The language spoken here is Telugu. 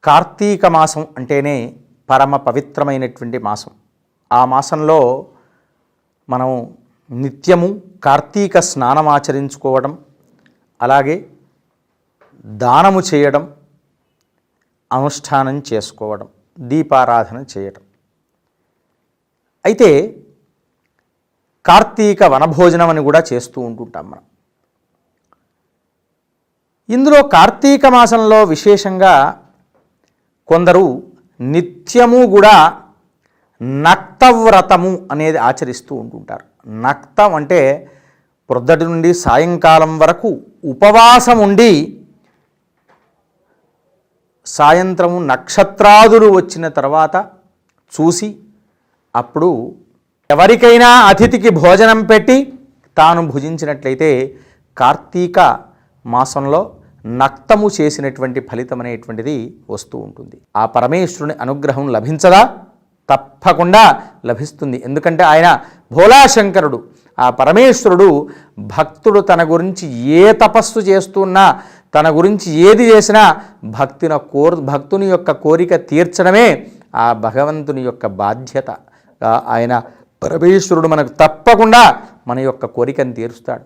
కార్తీక మాసం అంటేనే పరమ పవిత్రమైనటువంటి మాసం. ఆ మాసంలో మనం నిత్యము కార్తీక స్నానం ఆచరించుకోవడం, అలాగే దానము చేయడం, అనుష్ఠానం చేసుకోవడం, దీపారాధన చేయడం. అయితే కార్తీక వనభోజనం అని కూడా చేస్తూ ఉంటుంటాం మనం. ఇందులో కార్తీక మాసంలో విశేషంగా కొందరు నిత్యము కూడా నక్తవ్రతము అనేది ఆచరిస్తూ ఉంటుంటారు. నక్తం అంటే ప్రొద్దటి నుండి సాయంకాలం వరకు ఉపవాసం ఉండి సాయంత్రము నక్షత్రాదులు వచ్చిన తర్వాత చూసి అప్పుడు ఎవరికైనా అతిథికి భోజనం పెట్టి తాను భుజించినట్లయితే కార్తీక మాసంలో నక్తము చేసినటువంటి ఫలితం అనేటువంటిది వస్తూ ఉంటుంది. ఆ పరమేశ్వరుని అనుగ్రహం లభించదా? తప్పకుండా లభిస్తుంది. ఎందుకంటే ఆయన భోలాశంకరుడు. ఆ పరమేశ్వరుడు భక్తుడు తన గురించి ఏ తపస్సు చేస్తున్నా, తన గురించి ఏది చేసినా భక్తుని యొక్క కోరిక తీర్చడమే ఆ భగవంతుని యొక్క బాధ్యత. ఆయన పరమేశ్వరుడు మనకు తప్పకుండా మన యొక్క కోరికను తీరుస్తాడు.